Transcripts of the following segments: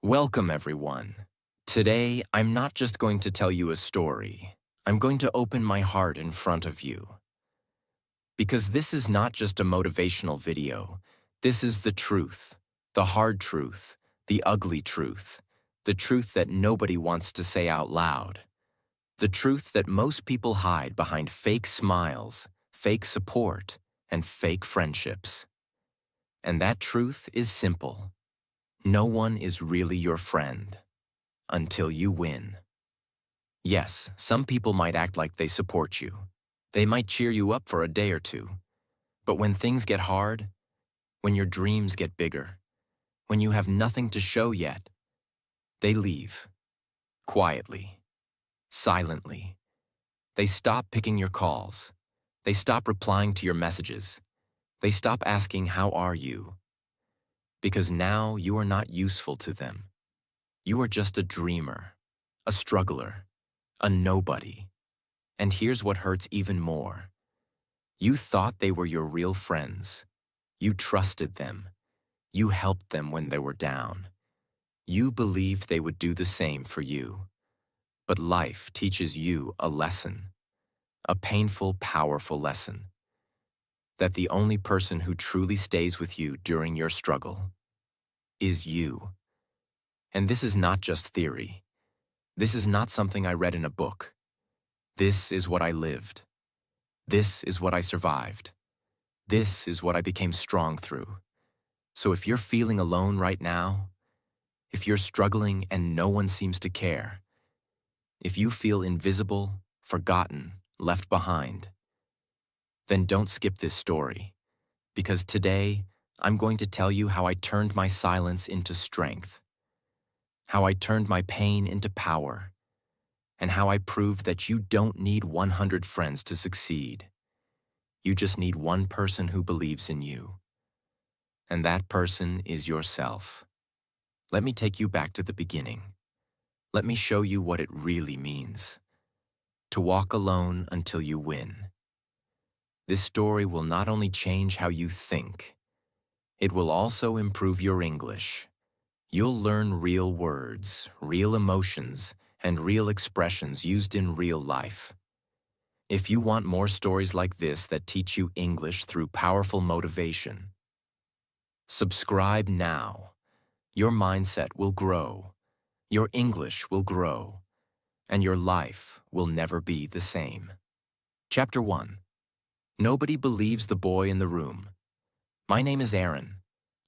Welcome, everyone. Today, I'm not just going to tell you a story. I'm going to open my heart in front of you. Because this is not just a motivational video. This is the truth, the hard truth, the ugly truth, the truth that nobody wants to say out loud, the truth that most people hide behind fake smiles, fake support, and fake friendships. And that truth is simple. No one is really your friend until you win. Yes, some people might act like they support you. They might cheer you up for a day or two. But when things get hard, when your dreams get bigger, when you have nothing to show yet, they leave. Quietly. Silently. They stop picking your calls. They stop replying to your messages. They stop asking, "How are you?" Because now you are not useful to them. You are just a dreamer, a struggler, a nobody. And here's what hurts even more. You thought they were your real friends. You trusted them. You helped them when they were down. You believed they would do the same for you. But life teaches you a lesson, a painful, powerful lesson, that the only person who truly stays with you during your struggle is you. And this is not just theory. This is not something I read in a book. This is what I lived. This is what I survived. This is what I became strong through. So if you're feeling alone right now, if you're struggling and no one seems to care, if you feel invisible, forgotten, left behind, then don't skip this story, because today I'm going to tell you how I turned my silence into strength, how I turned my pain into power, and how I proved that you don't need 100 friends to succeed. You just need one person who believes in you. And that person is yourself. Let me take you back to the beginning. Let me show you what it really means to walk alone until you win. This story will not only change how you think, it will also improve your English. You'll learn real words, real emotions, and real expressions used in real life. If you want more stories like this that teach you English through powerful motivation, subscribe now. Your mindset will grow, your English will grow, and your life will never be the same. Chapter 1. Nobody believes the boy in the room. My name is Aaron.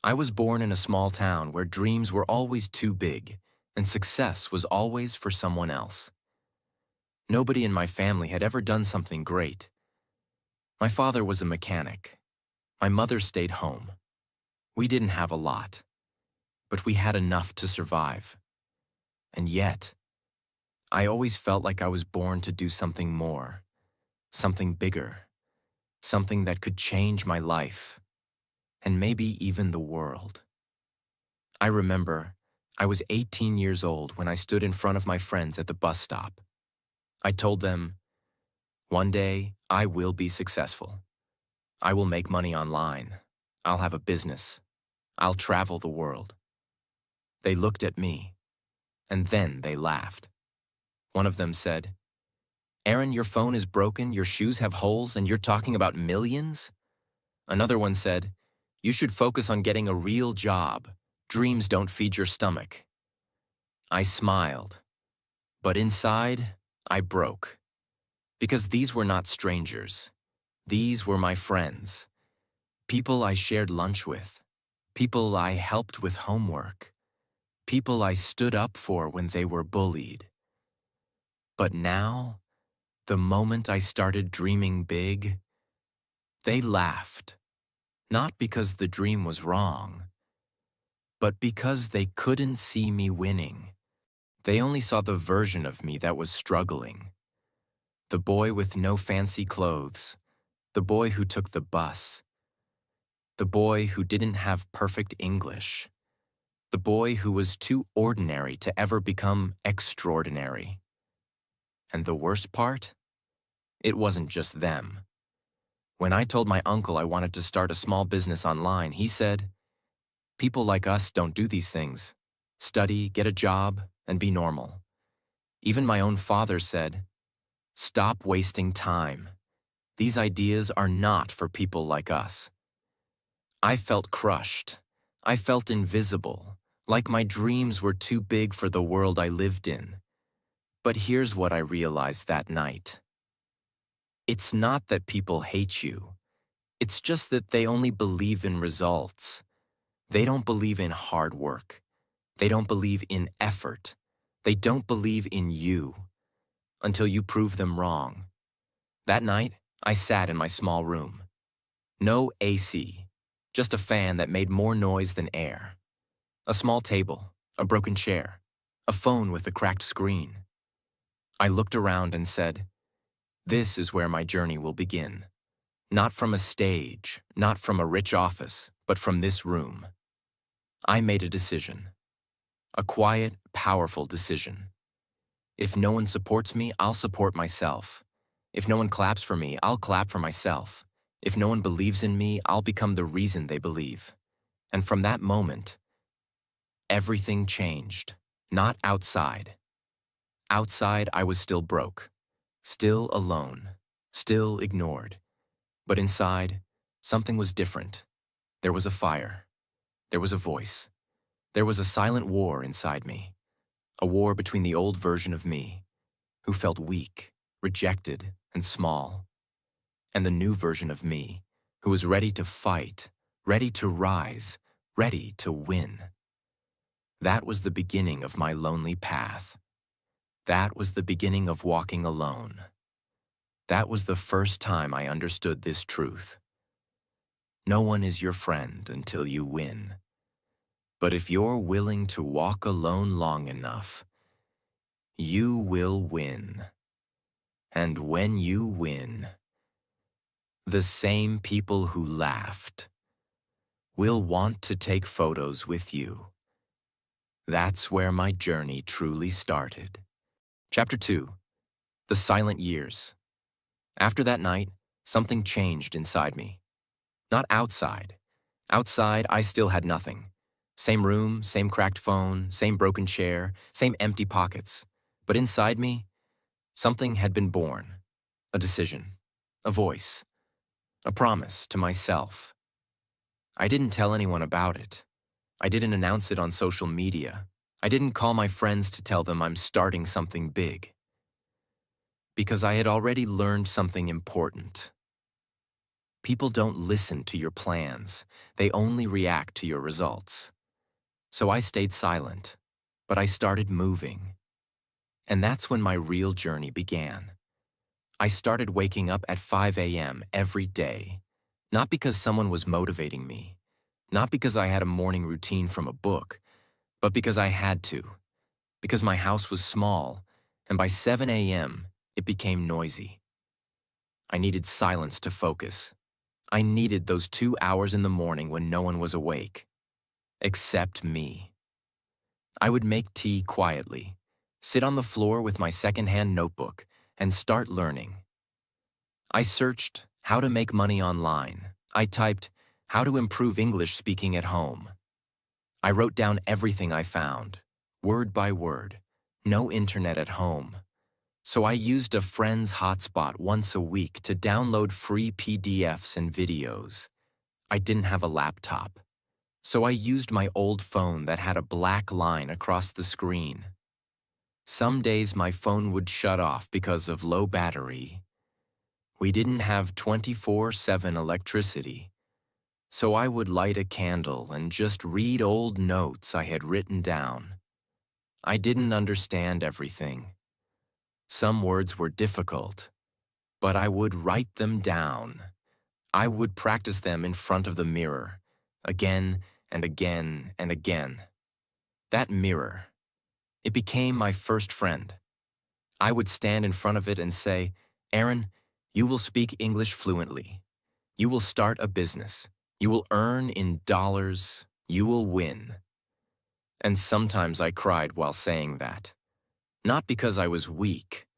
I was born in a small town where dreams were always too big, and success was always for someone else. Nobody in my family had ever done something great. My father was a mechanic. My mother stayed home. We didn't have a lot, but we had enough to survive. And yet, I always felt like I was born to do something more, something bigger, something that could change my life, and maybe even the world. I remember I was 18 years old when I stood in front of my friends at the bus stop. I told them, "One day, I will be successful. I will make money online. I'll have a business. I'll travel the world." They looked at me, and then they laughed. One of them said, "Aaron, your phone is broken, your shoes have holes, and you're talking about millions?" Another one said, "You should focus on getting a real job. Dreams don't feed your stomach." I smiled, but inside, I broke. Because these were not strangers. These were my friends. People I shared lunch with. People I helped with homework. People I stood up for when they were bullied. But now, the moment I started dreaming big, they laughed. Not because the dream was wrong, but because they couldn't see me winning. They only saw the version of me that was struggling. The boy with no fancy clothes. The boy who took the bus. The boy who didn't have perfect English. The boy who was too ordinary to ever become extraordinary. And the worst part? It wasn't just them. When I told my uncle I wanted to start a small business online, he said, "People like us don't do these things. study, get a job, and be normal. Even my own father said, "Stop wasting time. These ideas are not for people like us." I felt crushed. I felt invisible, like my dreams were too big for the world I lived in. But here's what I realized that night. It's not that people hate you. It's just that they only believe in results. They don't believe in hard work. They don't believe in effort. They don't believe in you until you prove them wrong. That night, I sat in my small room. No AC, just a fan that made more noise than air. A small table, a broken chair, a phone with a cracked screen. I looked around and said, "This is where my journey will begin. Not from a stage, not from a rich office, but from this room." I made a decision. A quiet, powerful decision. If no one supports me, I'll support myself. If no one claps for me, I'll clap for myself. If no one believes in me, I'll become the reason they believe. And from that moment, everything changed. Not outside. Outside, I was still broke, still alone, still ignored. But inside, something was different. There was a fire. There was a voice. There was a silent war inside me. A war between the old version of me, who felt weak, rejected, and small, and the new version of me, who was ready to fight, ready to rise, ready to win. That was the beginning of my lonely path. That was the beginning of walking alone. That was the first time I understood this truth. No one is your friend until you win. But if you're willing to walk alone long enough, you will win. And when you win, the same people who laughed will want to take photos with you. That's where my journey truly started. Chapter 2. The Silent Years. After that night, something changed inside me. Not outside. Outside, I still had nothing. Same room, same cracked phone, same broken chair, same empty pockets. But inside me, something had been born. A decision, a voice, a promise to myself. I didn't tell anyone about it. I didn't announce it on social media. I didn't call my friends to tell them I'm starting something big. Because I had already learned something important. People don't listen to your plans. They only react to your results. So I stayed silent, but I started moving. And that's when my real journey began. I started waking up at 5 a.m. every day, not because someone was motivating me, not because I had a morning routine from a book, but because I had to, because my house was small, and by 7 a.m., it became noisy. I needed silence to focus. I needed those 2 hours in the morning when no one was awake, except me. I would make tea quietly, sit on the floor with my secondhand notebook, and start learning. I searched how to make money online. I typed how to improve English speaking at home. I wrote down everything I found, word by word. No internet at home. So I used a friend's hotspot once a week to download free PDFs and videos. I didn't have a laptop, so I used my old phone that had a black line across the screen. Some days my phone would shut off because of low battery. We didn't have 24/7 electricity, so I would light a candle and just read old notes I had written down. I didn't understand everything. Some words were difficult, but I would write them down. I would practice them in front of the mirror, again and again and again. That mirror, it became my first friend. I would stand in front of it and say, "Aaron, you will speak English fluently. You will start a business. You will earn in dollars. You will win." And sometimes I cried while saying that. Not because I was weak,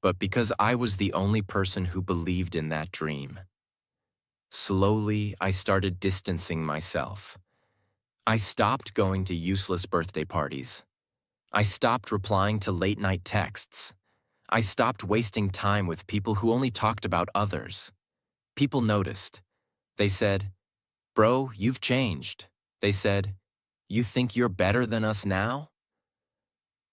but because I was the only person who believed in that dream. Slowly, I started distancing myself. I stopped going to useless birthday parties. I stopped replying to late-night texts. I stopped wasting time with people who only talked about others. People noticed. They said, "Bro, you've changed." They said, "You think you're better than us now?"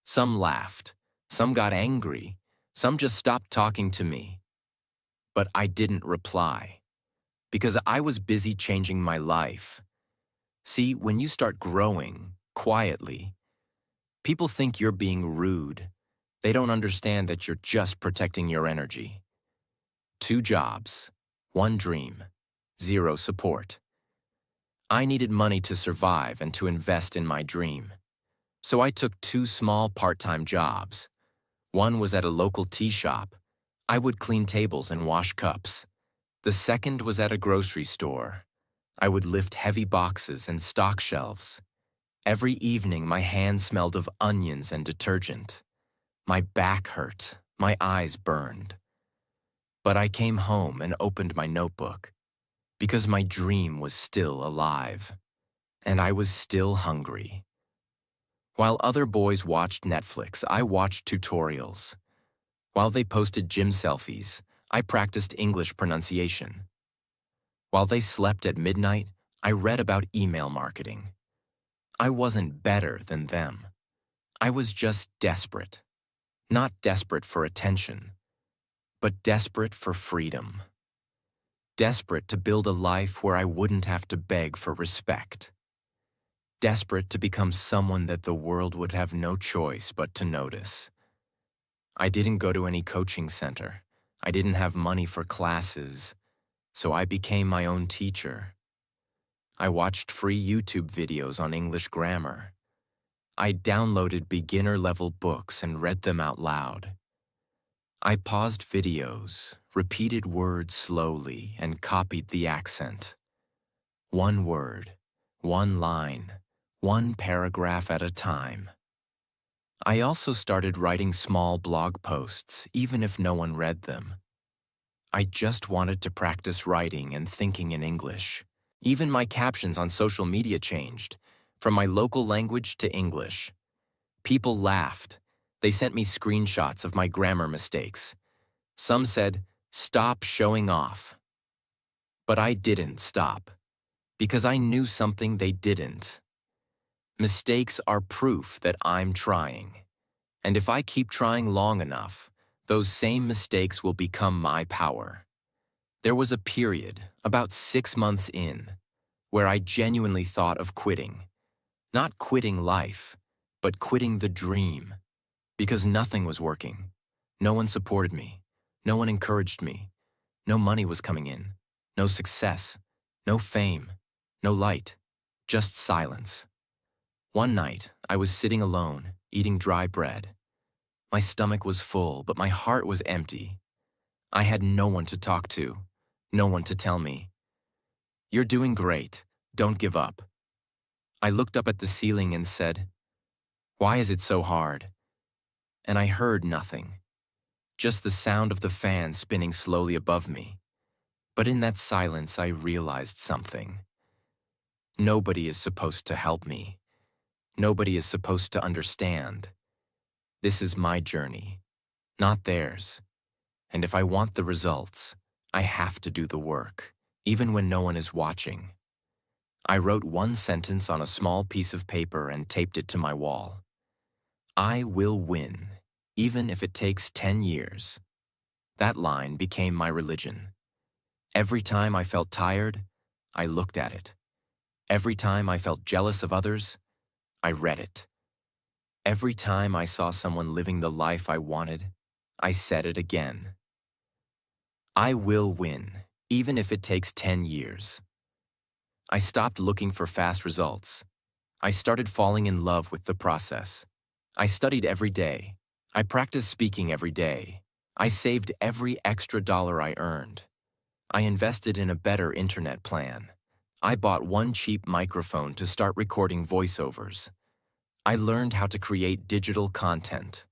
Some laughed. Some got angry. Some just stopped talking to me. But I didn't reply because I was busy changing my life. See, when you start growing quietly, people think you're being rude. They don't understand that you're just protecting your energy. 2 jobs, 1 dream, 0 support. I needed money to survive and to invest in my dream. So I took 2 small part-time jobs. One was at a local tea shop. I would clean tables and wash cups. The second was at a grocery store. I would lift heavy boxes and stock shelves. Every evening, my hands smelled of onions and detergent. My back hurt. My eyes burned. But I came home and opened my notebook because my dream was still alive, and I was still hungry. While other boys watched Netflix, I watched tutorials. While they posted gym selfies, I practiced English pronunciation. While they slept at midnight, I read about email marketing. I wasn't better than them. I was just desperate. Not desperate for attention, but desperate for freedom. Desperate to build a life where I wouldn't have to beg for respect. Desperate to become someone that the world would have no choice but to notice. I didn't go to any coaching center. I didn't have money for classes, so I became my own teacher. I watched free YouTube videos on English grammar. I downloaded beginner-level books and read them out loud. I paused videos, repeated words slowly, and copied the accent. 1 word, 1 line, 1 paragraph at a time. I also started writing small blog posts, even if no one read them. I just wanted to practice writing and thinking in English. Even my captions on social media changed, from my local language to English. People laughed. They sent me screenshots of my grammar mistakes. Some said, "Stop showing off." But I didn't stop, because I knew something they didn't. Mistakes are proof that I'm trying. And if I keep trying long enough, those same mistakes will become my power. There was a period, about 6 months in, where I genuinely thought of quitting. Not quitting life, but quitting the dream. Because nothing was working. No one supported me. No one encouraged me. No money was coming in. No success. No fame. No light. Just silence. One night, I was sitting alone, eating dry bread. My stomach was full, but my heart was empty. I had no one to talk to, no one to tell me, "You're doing great, don't give up." I looked up at the ceiling and said, "Why is it so hard?" And I heard nothing, just the sound of the fan spinning slowly above me. But in that silence, I realized something. Nobody is supposed to help me. Nobody is supposed to understand. This is my journey, not theirs. And if I want the results, I have to do the work, even when no one is watching. I wrote 1 sentence on a small piece of paper and taped it to my wall. I will win, even if it takes 10 years. That line became my religion. Every time I felt tired, I looked at it. Every time I felt jealous of others, I read it. Every time I saw someone living the life I wanted, I said it again. I will win, even if it takes 10 years. I stopped looking for fast results. I started falling in love with the process. I studied every day. I practiced speaking every day. I saved every extra dollar I earned. I invested in a better internet plan. I bought 1 cheap microphone to start recording voiceovers. I learned how to create digital content.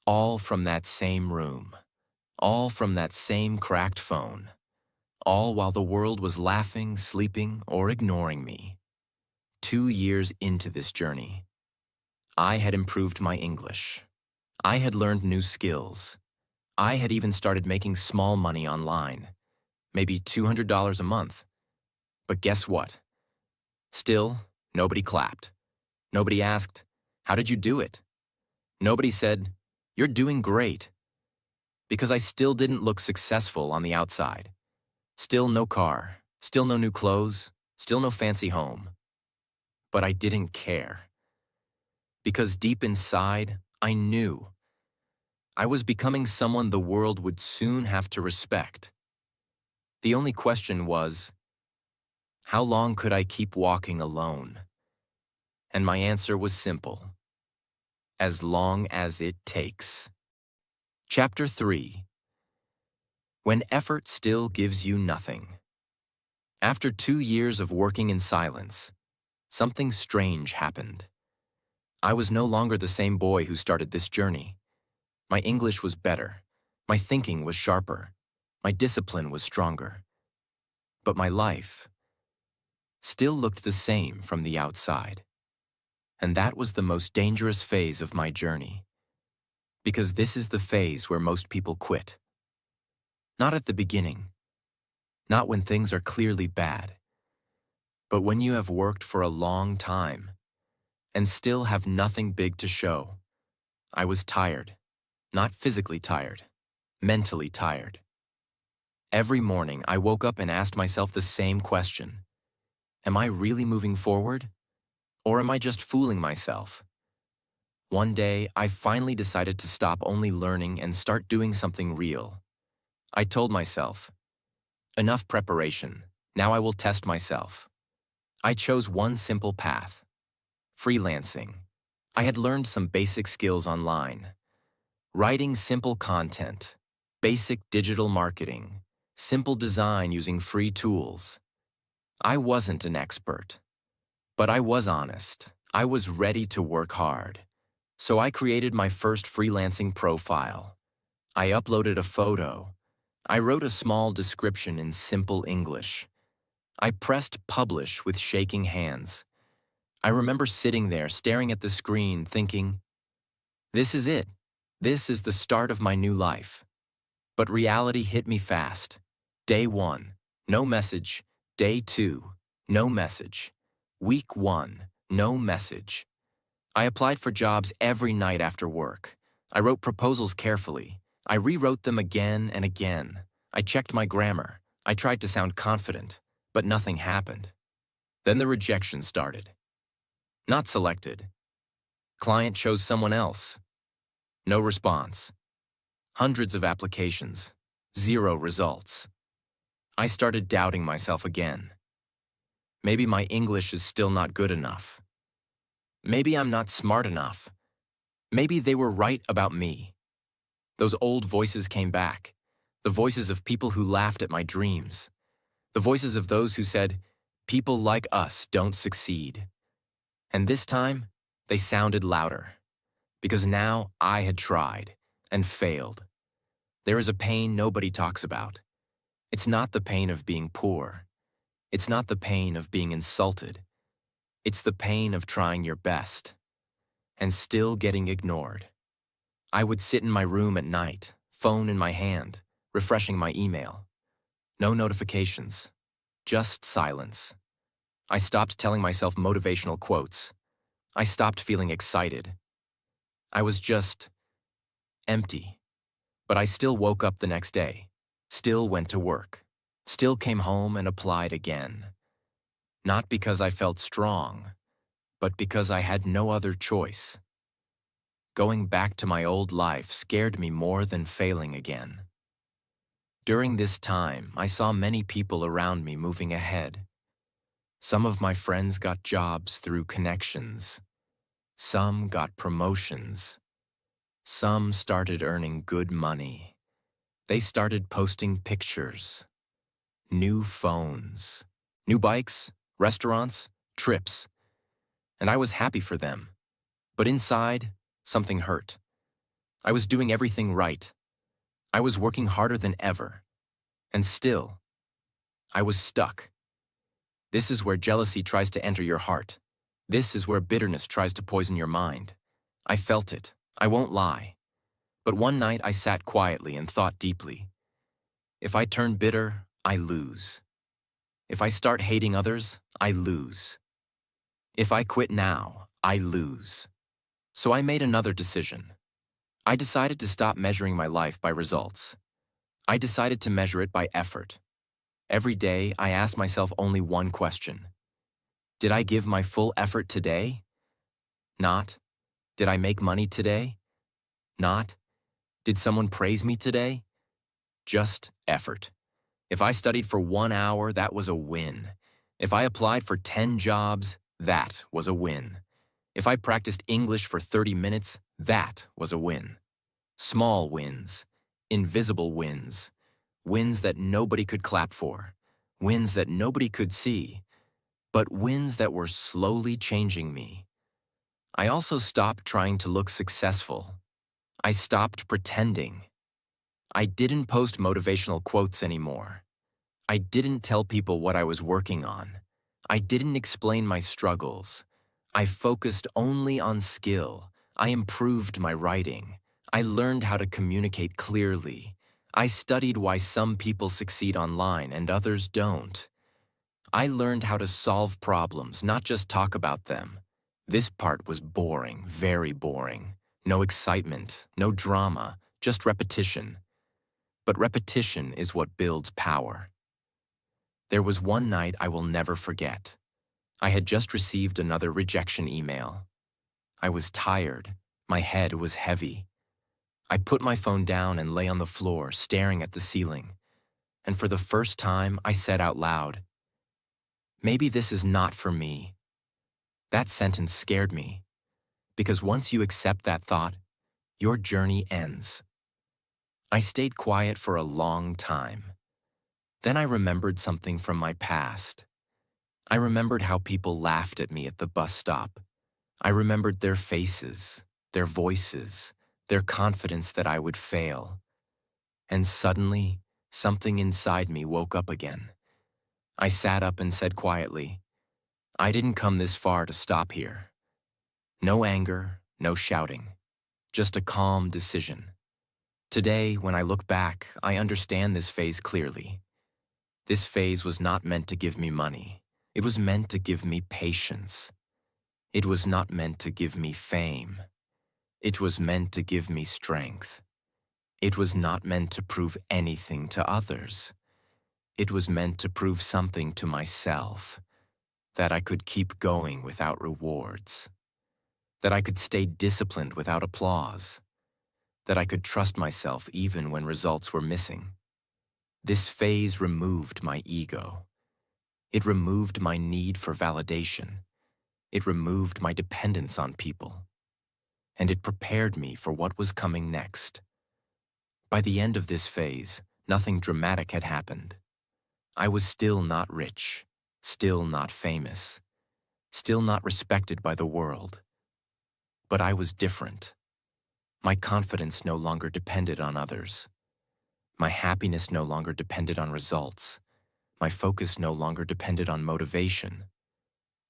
All from that same room. All from that same cracked phone. All while the world was laughing, sleeping, or ignoring me. 2 years into this journey. I had improved my English. I had learned new skills. I had even started making small money online, maybe $200 a month. But guess what? Still, nobody clapped. Nobody asked, "How did you do it?" Nobody said, "You're doing great." Because I still didn't look successful on the outside. Still no car, still no new clothes, still no fancy home. But I didn't care. Because deep inside, I knew I was becoming someone the world would soon have to respect. The only question was, how long could I keep walking alone? And my answer was simple: as long as it takes. Chapter 3. When effort still gives you nothing. After 2 years of working in silence, something strange happened. I was no longer the same boy who started this journey. My English was better. My thinking was sharper. My discipline was stronger. But my life still looked the same from the outside. And that was the most dangerous phase of my journey. Because this is the phase where most people quit. Not at the beginning. Not when things are clearly bad. But when you have worked for a long time and still have nothing big to show. I was tired. Not physically tired. Mentally tired. Every morning I woke up and asked myself the same question. Am I really moving forward? Or am I just fooling myself? One day, I finally decided to stop only learning and start doing something real. I told myself, enough preparation, now I will test myself. I chose one simple path: freelancing. I had learned some basic skills online. Writing simple content, basic digital marketing, simple design using free tools. I wasn't an expert, but I was honest. I was ready to work hard. So I created my first freelancing profile. I uploaded a photo. I wrote a small description in simple English. I pressed publish with shaking hands. I remember sitting there staring at the screen thinking, this is it. This is the start of my new life. But reality hit me fast. Day 1, no message. Day 2, no message. Week 1, no message. I applied for jobs every night after work. I wrote proposals carefully. I rewrote them again and again. I checked my grammar. I tried to sound confident, but nothing happened. Then the rejection started. Not selected. Client chose someone else. No response. Hundreds of applications. 0 results. I started doubting myself again. Maybe my English is still not good enough. Maybe I'm not smart enough. Maybe they were right about me. Those old voices came back. The voices of people who laughed at my dreams. The voices of those who said, people like us don't succeed. And this time, they sounded louder. Because now I had tried and failed. There is a pain nobody talks about. It's not the pain of being poor. It's not the pain of being insulted. It's the pain of trying your best and still getting ignored. I would sit in my room at night, phone in my hand, refreshing my email. No notifications, just silence. I stopped telling myself motivational quotes. I stopped feeling excited. I was just empty. But I still woke up the next day, still went to work, still came home and applied again. Not because I felt strong, but because I had no other choice. Going back to my old life scared me more than failing again. During this time, I saw many people around me moving ahead. Some of my friends got jobs through connections. Some got promotions. Some started earning good money. They started posting pictures. New phones. New bikes, restaurants, trips. And I was happy for them. But inside, something hurt. I was doing everything right. I was working harder than ever. And still, I was stuck. This is where jealousy tries to enter your heart. This is where bitterness tries to poison your mind. I felt it, I won't lie. But one night I sat quietly and thought deeply. If I turn bitter, I lose. If I start hating others, I lose. If I quit now, I lose. So I made another decision. I decided to stop measuring my life by results. I decided to measure it by effort. Every day, I asked myself only one question. Did I give my full effort today? Not. Did I make money today? Not. Did someone praise me today? Just effort. If I studied for 1 hour, that was a win. If I applied for 10 jobs, that was a win. If I practiced English for 30 minutes, that was a win. Small wins, invisible wins, wins that nobody could clap for, wins that nobody could see, but wins that were slowly changing me. I also stopped trying to look successful. I stopped pretending. I didn't post motivational quotes anymore. I didn't tell people what I was working on. I didn't explain my struggles. I focused only on skill. I improved my writing. I learned how to communicate clearly. I studied why some people succeed online and others don't. I learned how to solve problems, not just talk about them. This part was boring, very boring. No excitement, no drama, just repetition. But repetition is what builds power. There was one night I will never forget. I had just received another rejection email. I was tired. My head was heavy. I put my phone down and lay on the floor, staring at the ceiling. And for the first time, I said out loud, "Maybe this is not for me." That sentence scared me, because once you accept that thought, your journey ends. I stayed quiet for a long time. Then I remembered something from my past. I remembered how people laughed at me at the bus stop. I remembered their faces, their voices, their confidence that I would fail. And suddenly, something inside me woke up again. I sat up and said quietly, "I didn't come this far to stop here." No anger, no shouting, just a calm decision. Today, when I look back, I understand this phase clearly. This phase was not meant to give me money. It was meant to give me patience. It was not meant to give me fame. It was meant to give me strength. It was not meant to prove anything to others. It was meant to prove something to myself, that I could keep going without rewards, that I could stay disciplined without applause, that I could trust myself even when results were missing. This phase removed my ego. It removed my need for validation. It removed my dependence on people. And it prepared me for what was coming next. By the end of this phase, nothing dramatic had happened. I was still not rich, still not famous, still not respected by the world. But I was different. My confidence no longer depended on others. My happiness no longer depended on results. My focus no longer depended on motivation.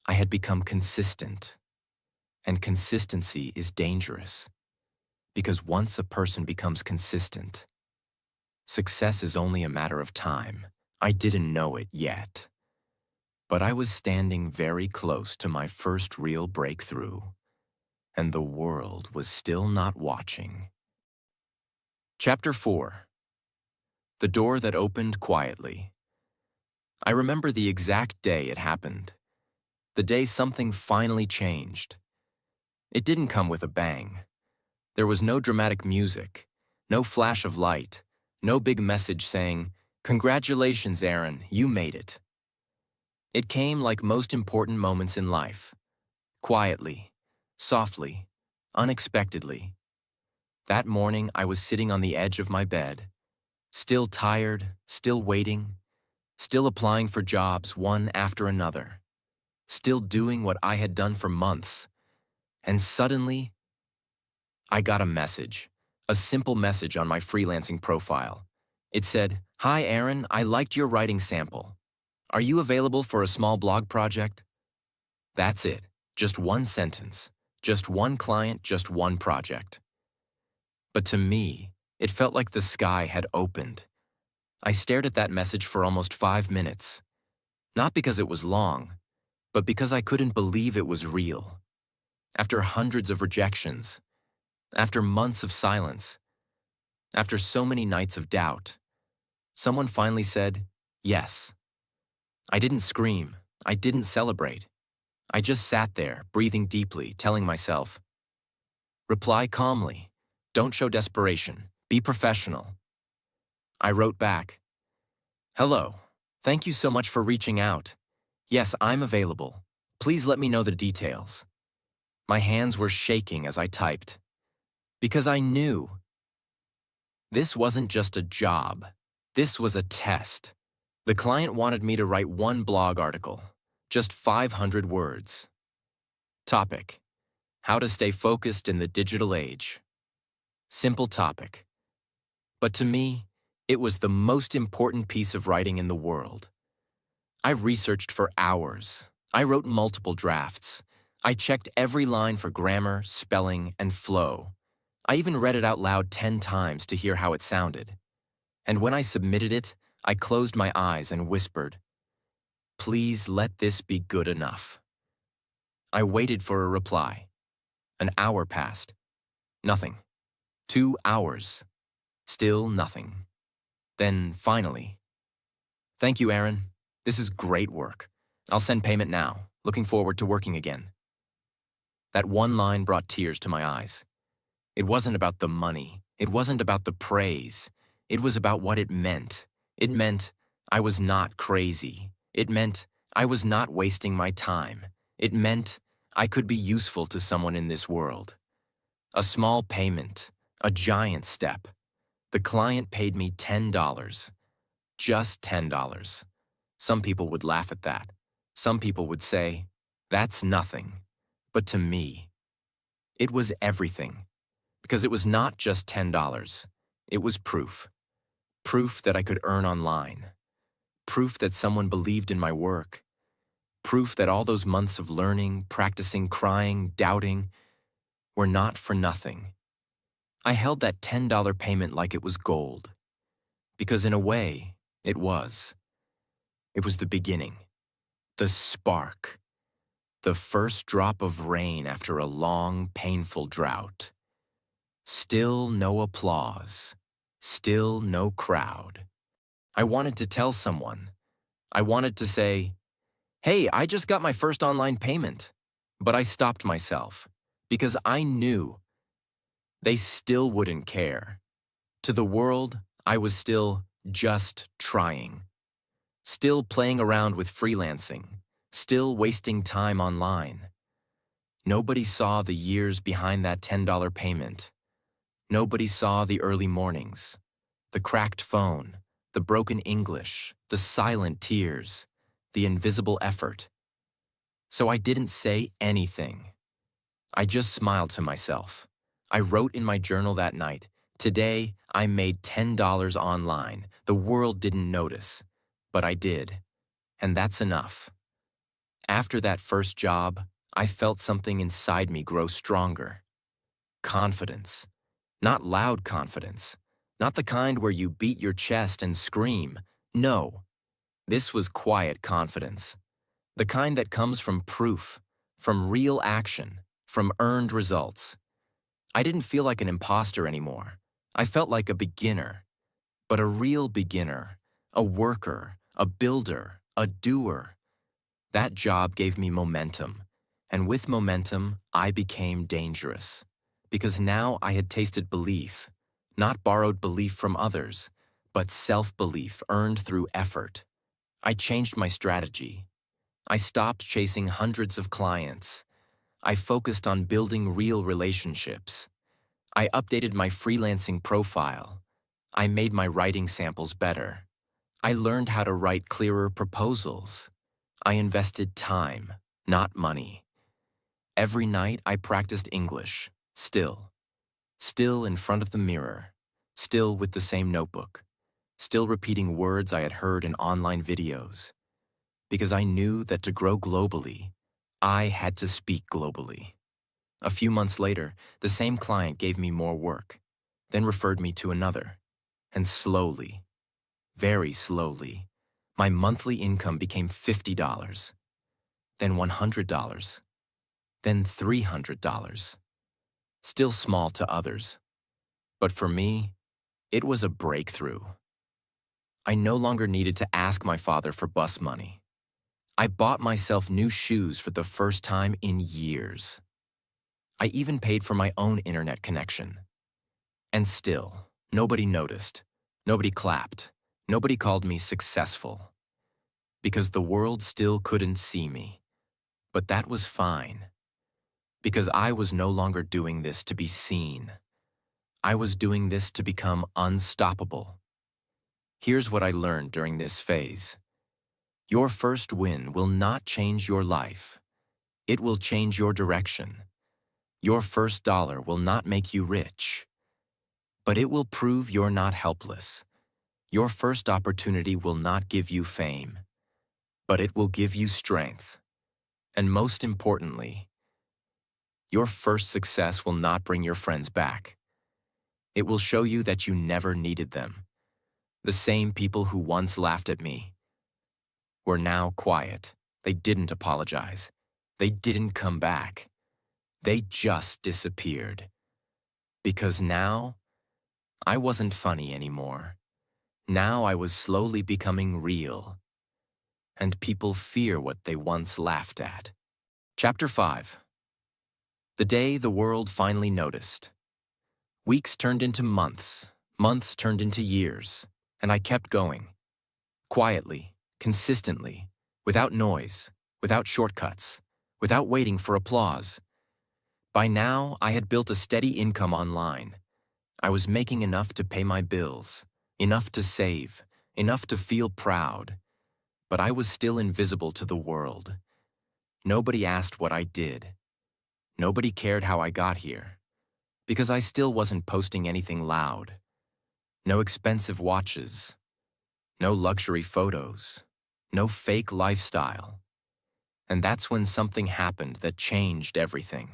I had become consistent. And consistency is dangerous, because once a person becomes consistent, success is only a matter of time. I didn't know it yet, but I was standing very close to my first real breakthrough, and the world was still not watching. Chapter 4. The Door That Opened Quietly. I remember the exact day it happened, the day something finally changed. It didn't come with a bang. There was no dramatic music, no flash of light, no big message saying, "Congratulations, Aaron, you made it." It came like most important moments in life, quietly, softly, unexpectedly. That morning, I was sitting on the edge of my bed, still tired, still waiting, still applying for jobs one after another, still doing what I had done for months, and suddenly, I got a message, a simple message on my freelancing profile. It said, "Hi Aaron, I liked your writing sample. Are you available for a small blog project?" That's it. Just one sentence, just one client, just one project. But to me, it felt like the sky had opened. I stared at that message for almost 5 minutes, not because it was long, but because I couldn't believe it was real. After hundreds of rejections, after months of silence, after so many nights of doubt, someone finally said, yes. I didn't scream. I didn't celebrate. I just sat there, breathing deeply, telling myself, reply calmly. Don't show desperation. Be professional. I wrote back, hello. Thank you so much for reaching out. Yes, I'm available. Please let me know the details. My hands were shaking as I typed, because I knew this wasn't just a job. This was a test. The client wanted me to write one blog article, just 500 words. Topic: how to stay focused in the digital age. Simple topic. But to me, it was the most important piece of writing in the world. I researched for hours. I wrote multiple drafts. I checked every line for grammar, spelling, and flow. I even read it out loud 10 times to hear how it sounded. And when I submitted it, I closed my eyes and whispered, please let this be good enough. I waited for a reply. An hour passed. Nothing. 2 hours. Still nothing. Then finally, thank you, Aaron. This is great work. I'll send payment now. Looking forward to working again. That one line brought tears to my eyes. It wasn't about the money. It wasn't about the praise. It was about what it meant. It meant I was not crazy. It meant I was not wasting my time. It meant I could be useful to someone in this world. A small payment, a giant step. The client paid me $10. Just $10. Some people would laugh at that. Some people would say, that's nothing. But to me, it was everything. Because it was not just $10. It was proof. Proof that I could earn online. Proof that someone believed in my work. Proof that all those months of learning, practicing, crying, doubting were not for nothing. I held that $10 payment like it was gold. Because in a way, it was. It was the beginning. The spark. The first drop of rain after a long, painful drought. Still no applause. Still no crowd. I wanted to tell someone. I wanted to say, hey, I just got my first online payment. But I stopped myself because I knew they still wouldn't care. To the world, I was still just trying. Still playing around with freelancing. Still wasting time online. Nobody saw the years behind that $10 payment. Nobody saw the early mornings, the cracked phone, the broken English, the silent tears, the invisible effort. So I didn't say anything. I just smiled to myself. I wrote in my journal that night, today I made $10 online. The world didn't notice, but I did. And that's enough. After that first job, I felt something inside me grow stronger. Confidence. Not loud confidence. Not the kind where you beat your chest and scream. No. This was quiet confidence. The kind that comes from proof, from real action, from earned results. I didn't feel like an imposter anymore. I felt like a beginner. But a real beginner. A worker. A builder. A doer. That job gave me momentum. And with momentum, I became dangerous. Because now I had tasted belief, not borrowed belief from others, but self-belief earned through effort. I changed my strategy. I stopped chasing hundreds of clients. I focused on building real relationships. I updated my freelancing profile. I made my writing samples better. I learned how to write clearer proposals. I invested time, not money. Every night I practiced English. Still in front of the mirror, still with the same notebook, still repeating words I had heard in online videos. Because I knew that to grow globally, I had to speak globally. A few months later, the same client gave me more work, then referred me to another. And slowly, very slowly, my monthly income became $50, then $100, then $300. Still small to others, but for me, it was a breakthrough. I no longer needed to ask my father for bus money. I bought myself new shoes for the first time in years. I even paid for my own internet connection. And still, nobody noticed, nobody clapped, nobody called me successful. Because the world still couldn't see me. But that was fine. Because I was no longer doing this to be seen. I was doing this to become unstoppable. Here's what I learned during this phase. Your first win will not change your life. It will change your direction. Your first dollar will not make you rich, but it will prove you're not helpless. Your first opportunity will not give you fame, but it will give you strength. And most importantly, your first success will not bring your friends back. It will show you that you never needed them. The same people who once laughed at me were now quiet. They didn't apologize. They didn't come back. They just disappeared. Because now, I wasn't funny anymore. Now I was slowly becoming real. And people fear what they once laughed at. Chapter 5. The day the world finally noticed. Weeks turned into months, months turned into years, and I kept going. Quietly, consistently, without noise, without shortcuts, without waiting for applause. By now, I had built a steady income online. I was making enough to pay my bills, enough to save, enough to feel proud. But I was still invisible to the world. Nobody asked what I did. Nobody cared how I got here. Because I still wasn't posting anything loud. No expensive watches. No luxury photos. No fake lifestyle. And that's when something happened that changed everything.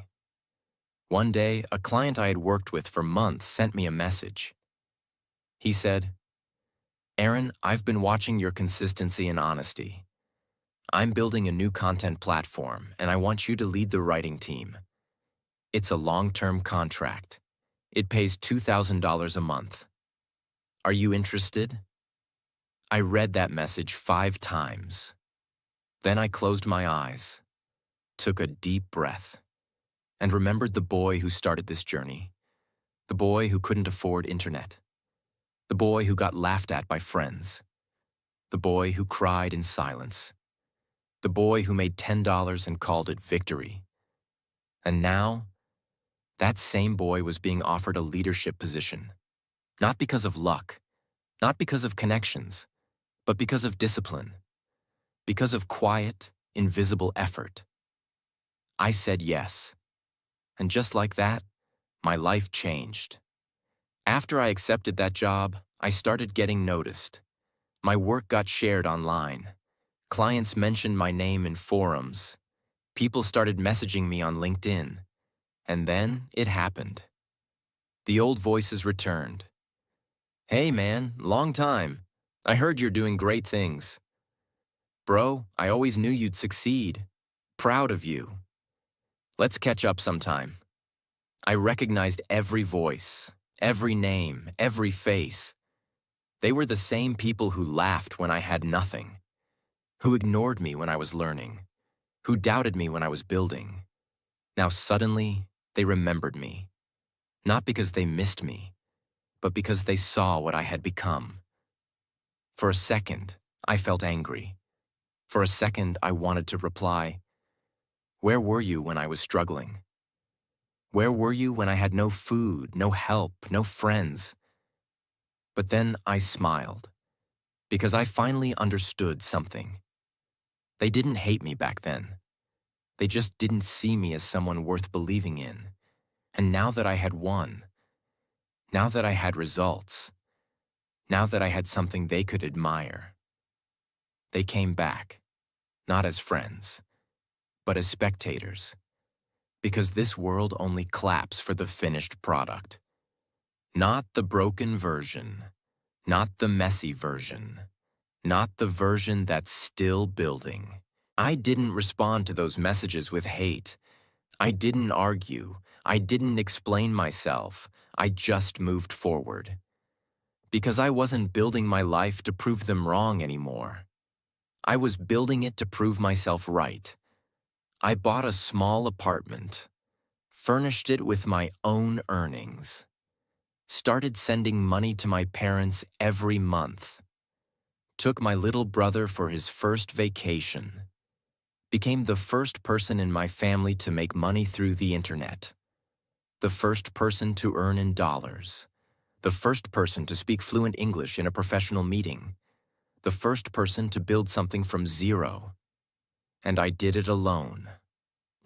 One day, a client I had worked with for months sent me a message. He said, "Aaron, I've been watching your consistency and honesty. I'm building a new content platform, and I want you to lead the writing team. It's a long-term contract. It pays $2,000 a month. Are you interested?" I read that message 5 times. Then I closed my eyes, took a deep breath, and remembered the boy who started this journey. The boy who couldn't afford internet. The boy who got laughed at by friends. The boy who cried in silence. The boy who made $10 and called it victory. And now, that same boy was being offered a leadership position. Not because of luck, not because of connections, but because of discipline. Because of quiet, invisible effort. I said yes. And just like that, my life changed. After I accepted that job, I started getting noticed. My work got shared online. Clients mentioned my name in forums. People started messaging me on LinkedIn. And then it happened. The old voices returned. "Hey man, long time. I heard you're doing great things. Bro, I always knew you'd succeed. Proud of you. Let's catch up sometime." I recognized every voice, every name, every face. They were the same people who laughed when I had nothing, who ignored me when I was learning, who doubted me when I was building. Now suddenly, they remembered me. Not because they missed me, but because they saw what I had become. For a second, I felt angry. For a second, I wanted to reply, "Where were you when I was struggling? Where were you when I had no food, no help, no friends?" But then I smiled, because I finally understood something. They didn't hate me back then. They just didn't see me as someone worth believing in. And now that I had won, now that I had results, now that I had something they could admire, they came back, not as friends, but as spectators. Because this world only claps for the finished product. Not the broken version, not the messy version, not the version that's still building. I didn't respond to those messages with hate. I didn't argue. I didn't explain myself. I just moved forward. Because I wasn't building my life to prove them wrong anymore. I was building it to prove myself right. I bought a small apartment, furnished it with my own earnings, started sending money to my parents every month, took my little brother for his first vacation, became the first person in my family to make money through the internet, the first person to earn in dollars, the first person to speak fluent English in a professional meeting, the first person to build something from zero. And I did it alone.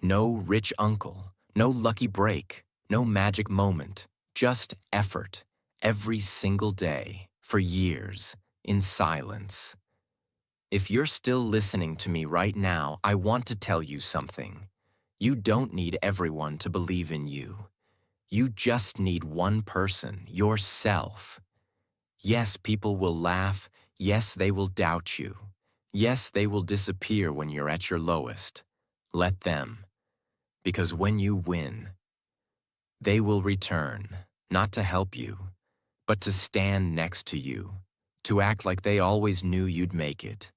No rich uncle, no lucky break, no magic moment, just effort, every single day, for years, in silence. If you're still listening to me right now, I want to tell you something. You don't need everyone to believe in you. You just need one person, yourself. Yes, people will laugh. Yes, they will doubt you. Yes, they will disappear when you're at your lowest. Let them. Because when you win, they will return, not to help you, but to stand next to you, to act like they always knew you'd make it.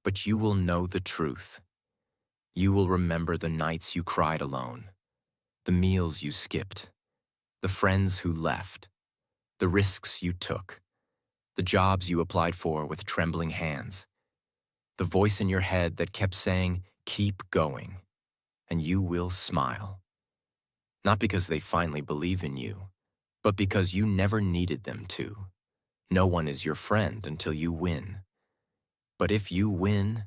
But you will know the truth. You will remember the nights you cried alone, the meals you skipped, the friends who left, the risks you took, the jobs you applied for with trembling hands, the voice in your head that kept saying, "Keep going," and you will smile. Not because they finally believe in you, but because you never needed them to. No one is your friend until you win. But if you win,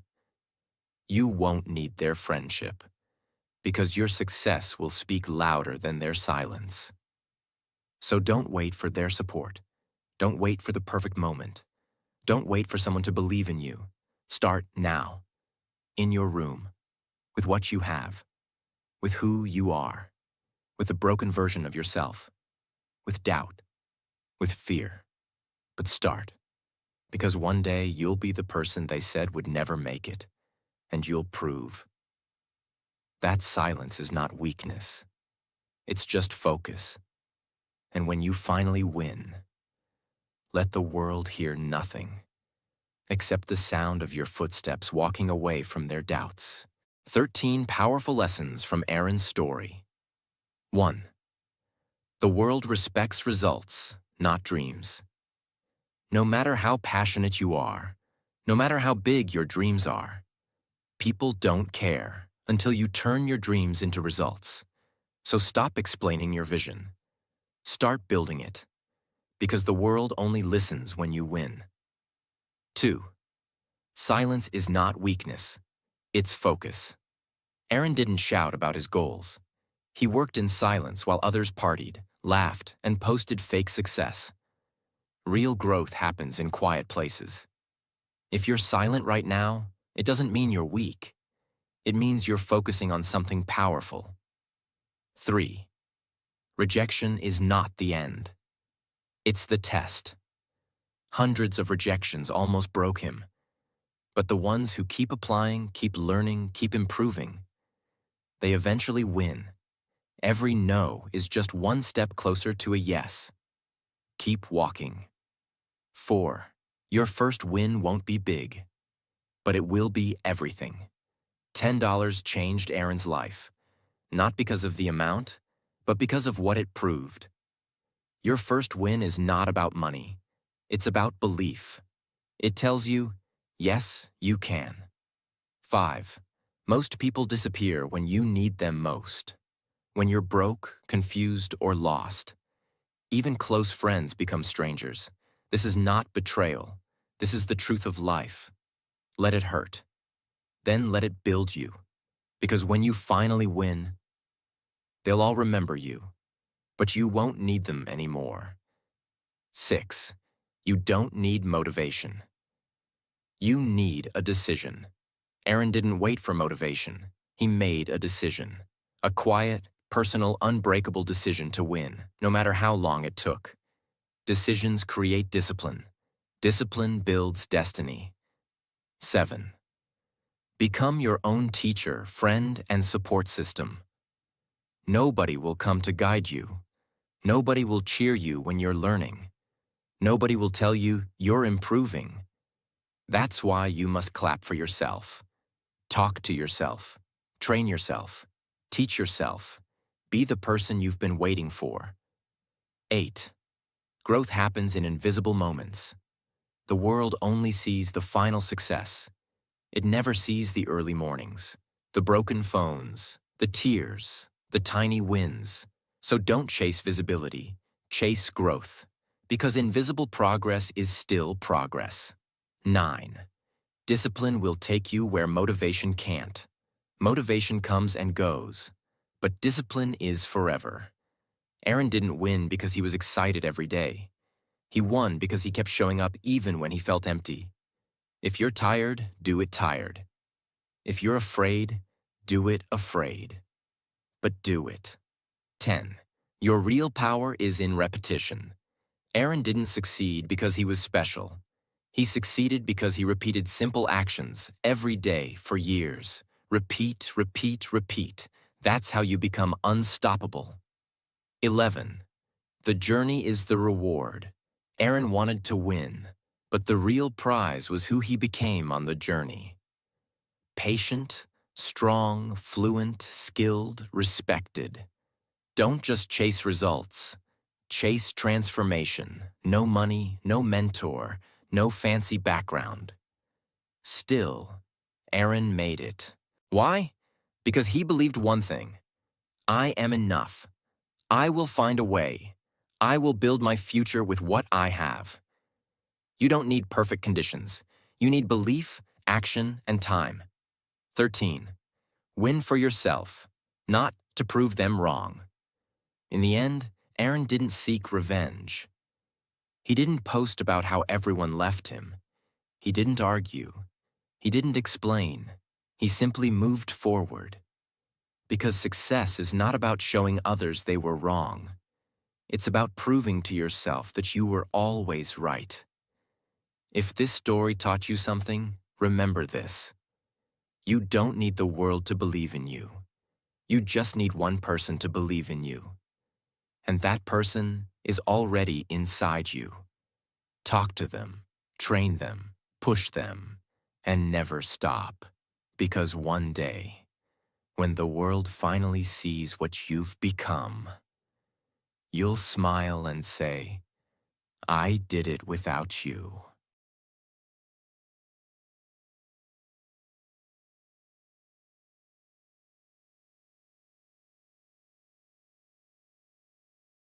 you won't need their friendship, because your success will speak louder than their silence. So don't wait for their support. Don't wait for the perfect moment. Don't wait for someone to believe in you. Start now, in your room, with what you have, with who you are, with the broken version of yourself, with doubt, with fear. But start, because one day you'll be the person they said would never make it, and you'll prove. That silence is not weakness. It's just focus. And when you finally win, let the world hear nothing except the sound of your footsteps walking away from their doubts. 13 powerful lessons from Aaron's story. 1. The world respects results, not dreams. No matter how passionate you are, no matter how big your dreams are, people don't care until you turn your dreams into results. So stop explaining your vision. Start building it, because the world only listens when you win. 2. Silence is not weakness, it's focus. Aaron didn't shout about his goals. He worked in silence while others partied, laughed, and posted fake success. Real growth happens in quiet places. If you're silent right now, it doesn't mean you're weak. It means you're focusing on something powerful. 3. Rejection is not the end. It's the test. Hundreds of rejections almost broke him. But the ones who keep applying, keep learning, keep improving, they eventually win. Every no is just one step closer to a yes. Keep walking. 4. Your first win won't be big, but it will be everything. $10 changed Aaron's life, not because of the amount, but because of what it proved. Your first win is not about money. It's about belief. It tells you, yes, you can. 5. Most people disappear when you need them most. When you're broke, confused, or lost. Even close friends become strangers. This is not betrayal. This is the truth of life. Let it hurt. Then let it build you. Because when you finally win, they'll all remember you, but you won't need them anymore. 6. You don't need motivation. You need a decision. Aaron didn't wait for motivation. He made a decision. A quiet, personal, unbreakable decision to win, no matter how long it took. Decisions create discipline. Discipline builds destiny. 7. Become your own teacher, friend, and support system. Nobody will come to guide you. Nobody will cheer you when you're learning. Nobody will tell you you're improving. That's why you must clap for yourself. Talk to yourself. Train yourself. Teach yourself. Be the person you've been waiting for. 8. Growth happens in invisible moments. The world only sees the final success. It never sees the early mornings, the broken phones, the tears, the tiny wins. So don't chase visibility, chase growth, because invisible progress is still progress. 9. Discipline will take you where motivation can't. Motivation comes and goes, but discipline is forever. Aaron didn't win because he was excited every day. He won because he kept showing up even when he felt empty. If you're tired, do it tired. If you're afraid, do it afraid. But do it. 10. Your real power is in repetition. Aaron didn't succeed because he was special. He succeeded because he repeated simple actions every day for years. Repeat, repeat, repeat. That's how you become unstoppable. 11. The journey is the reward. Aaron wanted to win, but the real prize was who he became on the journey. Patient, strong, fluent, skilled, respected. Don't just chase results. Chase transformation. No money, no mentor, no fancy background. Still, Aaron made it. Why? Because he believed one thing. I am enough. I will find a way. I will build my future with what I have. You don't need perfect conditions. You need belief, action, and time. 13. Win for yourself, not to prove them wrong. In the end, Aaron didn't seek revenge. He didn't post about how everyone left him. He didn't argue. He didn't explain. He simply moved forward. Because success is not about showing others they were wrong. It's about proving to yourself that you were always right. If this story taught you something, remember this. You don't need the world to believe in you. You just need one person to believe in you. And that person is already inside you. Talk to them, train them, push them, and never stop. Because one day, when the world finally sees what you've become, you'll smile and say, I did it without you.